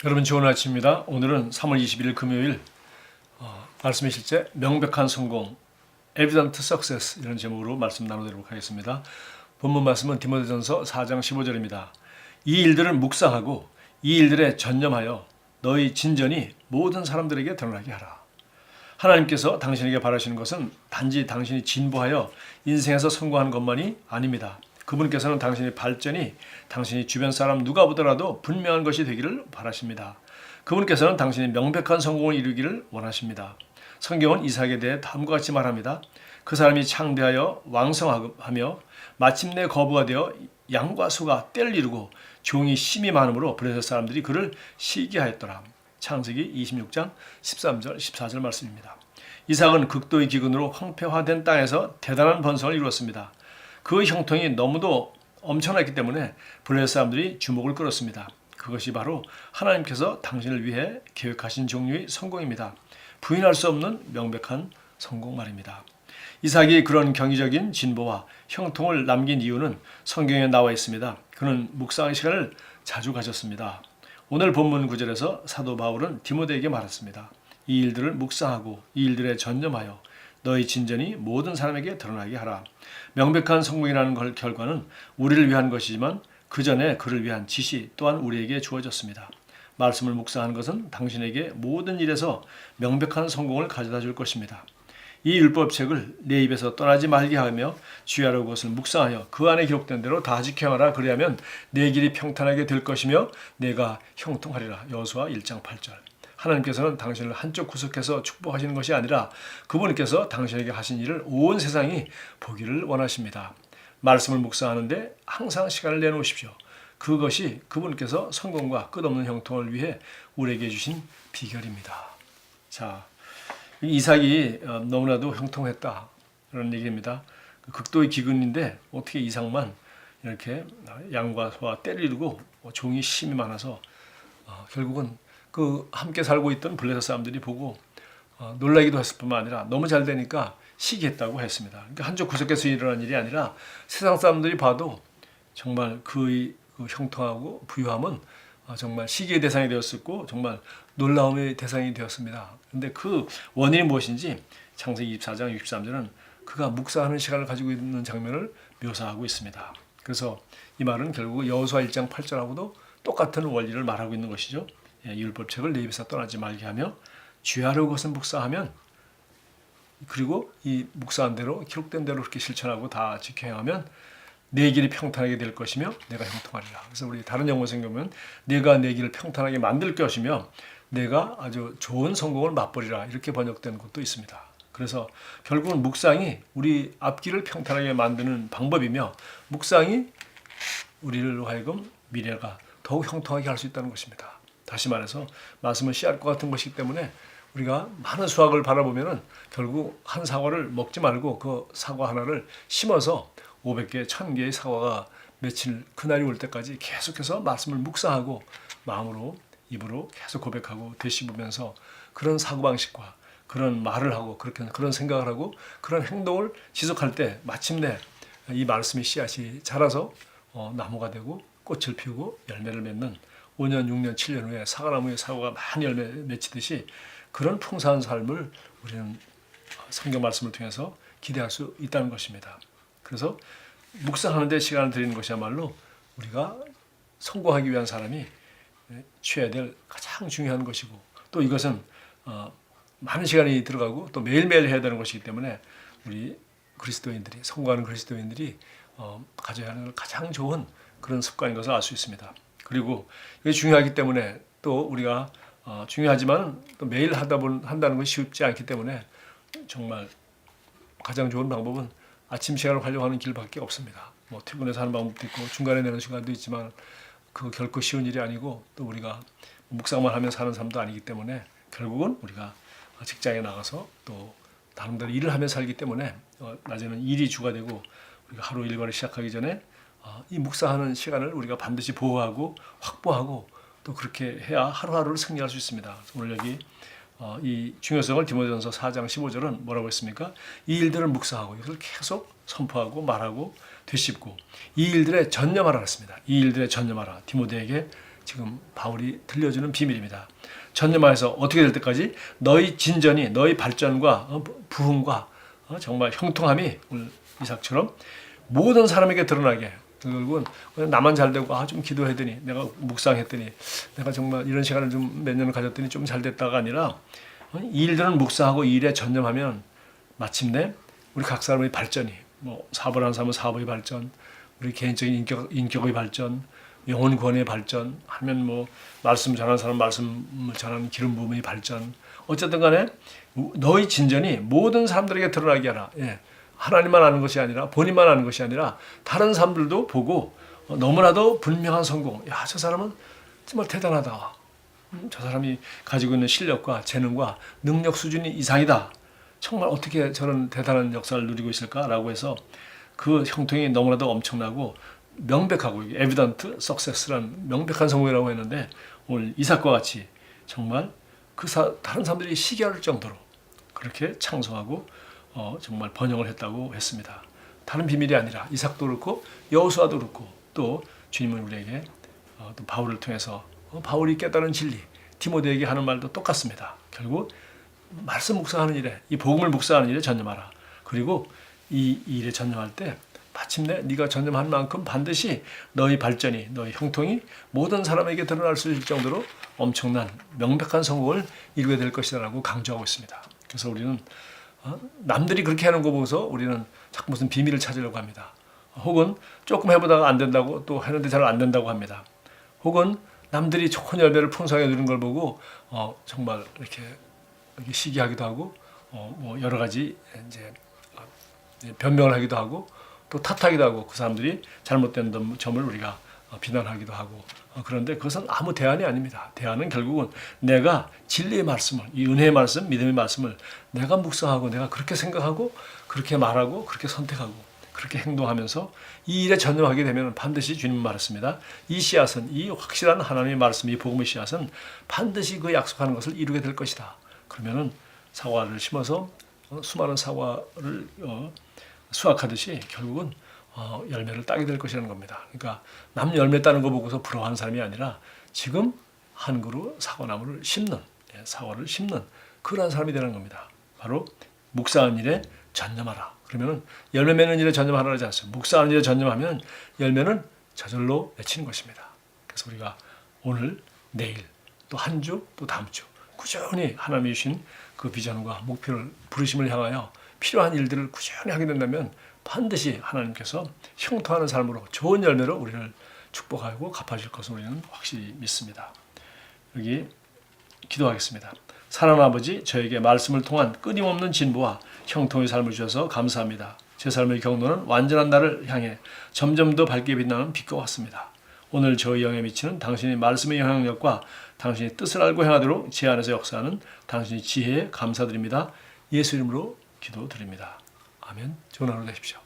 여러분 좋은 아침입니다. 오늘은 3월 21일 금요일 말씀의 실제 명백한 성공 Evident Success 이런 제목으로 말씀 나누도록 하겠습니다. 본문 말씀은 디모데전서 4장 15절입니다. 이 일들을 묵상하고 이 일들에 전념하여 너희 진전이 모든 사람들에게 드러나게 하라. 하나님께서 당신에게 바라시는 것은 단지 당신이 진보하여 인생에서 성공하는 것만이 아닙니다. 그분께서는 당신의 발전이 당신이 주변 사람 누가 보더라도 분명한 것이 되기를 바라십니다. 그분께서는 당신이 명백한 성공을 이루기를 원하십니다. 성경은 이삭에 대해 다음과 같이 말합니다. 그 사람이 창대하여 왕성하며 마침내 거부가 되어 양과 소가 떼를 이루고 종이 심이 많으므로 브레셋 사람들이 그를 시기하였더라. 창세기 26장 13절 14절 말씀입니다. 이삭은 극도의 기근으로 황폐화된 땅에서 대단한 번성을 이루었습니다. 그 형통이 너무도 엄청났기 때문에 블레셋 사람들이 주목을 끌었습니다. 그것이 바로 하나님께서 당신을 위해 계획하신 종류의 성공입니다. 부인할 수 없는 명백한 성공 말입니다. 이삭이 그런 경이적인 진보와 형통을 남긴 이유는 성경에 나와 있습니다. 그는 묵상의 시간을 자주 가졌습니다. 오늘 본문 9절에서 사도 바울은 디모데에게 말했습니다. 이 일들을 묵상하고 이 일들에 전념하여 너희 진전이 모든 사람에게 드러나게 하라. 명백한 성공이라는 결과는 우리를 위한 것이지만 그 전에 그를 위한 지시 또한 우리에게 주어졌습니다. 말씀을 묵상하는 것은 당신에게 모든 일에서 명백한 성공을 가져다 줄 것입니다. 이 율법책을 내 입에서 떠나지 말게 하며 주야로 그것을 묵상하여 그 안에 기록된 대로 다 지켜하라. 그리하면 내 길이 평탄하게 될 것이며 내가 형통하리라. 여호수아 1장 8절. 하나님께서는 당신을 한쪽 구석에서 축복하시는 것이 아니라 그분께서 당신에게 하신 일을 온 세상이 보기를 원하십니다. 말씀을 묵상하는데 항상 시간을 내놓으십시오. 그것이 그분께서 성공과 끝없는 형통을 위해 우리에게 주신 비결입니다. 자, 이삭이 너무나도 형통했다 그런 얘기입니다. 극도의 기근인데 어떻게 이삭만 이렇게 양과 소와 떼를 이루고 종이 심이 많아서 결국은 그 함께 살고 있던 블레셋 사람들이 보고 놀라기도 했을 뿐만 아니라 너무 잘 되니까 시기했다고 했습니다. 그러니까 한쪽 구석에서 일어난 일이 아니라 세상 사람들이 봐도 정말 그 형통하고 부유함은 정말 시기의 대상이 되었었고 정말 놀라움의 대상이 되었습니다. 그런데 그 원인이 무엇인지 창세기 24장 63절은 그가 묵상하는 시간을 가지고 있는 장면을 묘사하고 있습니다. 그래서 이 말은 결국 여호수아 1장 8절하고도 똑같은 원리를 말하고 있는 것이죠. 율법책을 내 입에서 떠나지 말게 하며 주야로 그것을 묵상하면 그리고 이 묵상한 대로 기록된 대로 그렇게 실천하고 다 지켜야하면 내 길이 평탄하게 될 것이며 내가 형통하리라. 그래서 우리 다른 영어 성경 보면 내가 내 길을 평탄하게 만들 것이며 내가 아주 좋은 성공을 맛보리라 이렇게 번역된 것도 있습니다. 그래서 결국은 묵상이 우리 앞길을 평탄하게 만드는 방법이며 묵상이 우리를 하여금 미래가 더욱 형통하게 할 수 있다는 것입니다. 다시 말해서 말씀은 씨앗과 같은 것이기 때문에 우리가 많은 수확을 바라보면은 결국 한 사과를 먹지 말고 그 사과 하나를 심어서 500개, 1000개의 사과가 며칠 그날이 올 때까지 계속해서 말씀을 묵상하고 마음으로 입으로 계속 고백하고 되씹으면서 그런 사고방식과 그런 말을 하고 그런 생각을 하고 그런 행동을 지속할 때 마침내 이 말씀의 씨앗이 자라서 나무가 되고 꽃을 피우고 열매를 맺는 5년, 6년, 7년 후에 사과나무에 사과가 많이 열매 맺히듯이 그런 풍성한 삶을 우리는 성경 말씀을 통해서 기대할 수 있다는 것입니다. 그래서 묵상하는 데 시간을 드리는 것이야말로 우리가 성공하기 위한 사람이 취해야 될 가장 중요한 것이고 또 이것은 많은 시간이 들어가고 또 매일매일 해야 되는 것이기 때문에 우리 그리스도인들이 성공하는 그리스도인들이 가져야 하는 가장 좋은 그런 습관인 것을 알 수 있습니다. 그리고 이게 중요하기 때문에 또 우리가 중요하지만 또 매일 한다는 것이 쉽지 않기 때문에 정말 가장 좋은 방법은 아침 시간을 활용하는 길밖에 없습니다. 뭐 퇴근해서 하는 방법도 있고 중간에 내는 시간도 있지만 그 결코 쉬운 일이 아니고 또 우리가 묵상만 하면 사는 삶도 아니기 때문에 결국은 우리가 직장에 나가서 또 다른 일을 하며 살기 때문에 낮에는 일이 주가 되고 우리가 하루 일과를 시작하기 전에 이 묵상하는 시간을 우리가 반드시 보호하고 확보하고 또 그렇게 해야 하루하루를 승리할 수 있습니다. 오늘 여기 이 중요성을 디모데전서 4장 15절은 뭐라고 했습니까? 이 일들을 묵상하고 이것을 계속 선포하고 말하고 되씹고 이 일들에 전념하라 했습니다. 이 일들에 전념하라. 디모데에게 지금 바울이 들려주는 비밀입니다. 전념하여서 어떻게 될 때까지 너희 진전이 너희 발전과 부흥과 정말 형통함이 오늘 이삭처럼 모든 사람에게 드러나게 결국은 나만 잘 되고 좀 기도했더니 내가 묵상했더니 내가 정말 이런 시간을 좀 몇 년을 가졌더니 좀 잘 됐다가 아니라 이 일들은 묵상하고 이 일에 전념하면 마침내 우리 각 사람의 발전이 뭐 사업을 하는 사람은 사업의 발전, 우리 개인적인 인격의 발전, 영혼 구원의 발전, 하면 뭐 말씀 전하는 사람 말씀을 전하는 기름 부음의 발전, 어쨌든 간에 너희 진전이 모든 사람들에게 드러나게 하라. 예. 하나님만 아는 것이 아니라 본인만 아는 것이 아니라 다른 사람들도 보고 너무나도 분명한 성공. 야, 저 사람은 정말 대단하다. 저 사람이 가지고 있는 실력과 재능과 능력 수준이 이상이다. 정말 어떻게 저런 대단한 역사를 누리고 있을까라고 해서 그 형통이 너무나도 엄청나고 명백하고 evident success라는 명백한 성공이라고 했는데 오늘 이삭과 같이 정말 다른 사람들이 시기할 정도로 그렇게 창성하고 정말 번영을 했다고 했습니다. 다른 비밀이 아니라 이삭도 그렇고 여호수아도 그렇고 또 주님은 우리에게 또 바울을 통해서 바울이 깨달은 진리 디모데에게 하는 말도 똑같습니다. 결국 말씀 묵상하는 일에 이 복음을 묵상하는 일에 전념하라. 그리고 이 일에 전념할 때 마침내 네가 전념한 만큼 반드시 너희 발전이 너희 형통이 모든 사람에게 드러날 수 있을 정도로 엄청난 명백한 성공을 이루게 될 것이라고 강조하고 있습니다. 그래서 우리는 남들이 그렇게 하는 거 보고서 우리는 자꾸 무슨 비밀을 찾으려고 합니다. 혹은 조금 해보다가 안 된다고 또 했는데 잘 안 된다고 합니다. 혹은 남들이 좋은 열매를 풍성하게 누리는 걸 보고 정말 이렇게 시기하기도 하고 뭐 여러 가지 이제 변명을 하기도 하고 또 탓하기도 하고 그 사람들이 잘못된 점을 우리가 비난하기도 하고 그런데 그것은 아무 대안이 아닙니다. 대안은 결국은 내가 진리의 말씀을 이 은혜의 말씀, 믿음의 말씀을 내가 묵상하고 내가 그렇게 생각하고 그렇게 말하고 그렇게 선택하고 그렇게 행동하면서 이 일에 전념하게 되면 반드시 주님 말했습니다. 이 씨앗은 이 확실한 하나님의 말씀, 이 복음의 씨앗은 반드시 그 약속하는 것을 이루게 될 것이다. 그러면은 사과를 심어서 수많은 사과를 수확하듯이 결국은 열매를 따게 될 것이라는 겁니다. 그러니까 남 열매 따는 거 보고서 부러워하는 사람이 아니라 지금 한 그루 사과나무를 심는 사과를 심는 그러한 사람이 되는 겁니다. 바로 묵상하는 일에 전념하라. 그러면은 열매 맺는 일에 전념하라 하지 않습니다. 묵상하는 일에 전념하면 열매는 저절로 맺히는 것입니다. 그래서 우리가 오늘, 내일, 또 한 주, 또 다음 주 꾸준히 하나님이 주신 그 비전과 목표를 부르심을 향하여 필요한 일들을 꾸준히 하게 된다면 반드시 하나님께서 형통하는 삶으로 좋은 열매로 우리를 축복하고 갚아줄 것을 우리는 확실히 믿습니다. 여기 기도하겠습니다. 사랑하는 아버지, 저에게 말씀을 통한 끊임없는 진보와 형통의 삶을 주셔서 감사합니다. 제 삶의 경로는 완전한 나를 향해 점점 더 밝게 빛나는 빛과 같습니다. 오늘 저의 영에 미치는 당신의 말씀의 영향력과 당신의 뜻을 알고 행하도록 제 안에서 역사하는 당신의 지혜에 감사드립니다. 예수 이름으로 기도드립니다. 아멘. 좋은 하루 되십시오.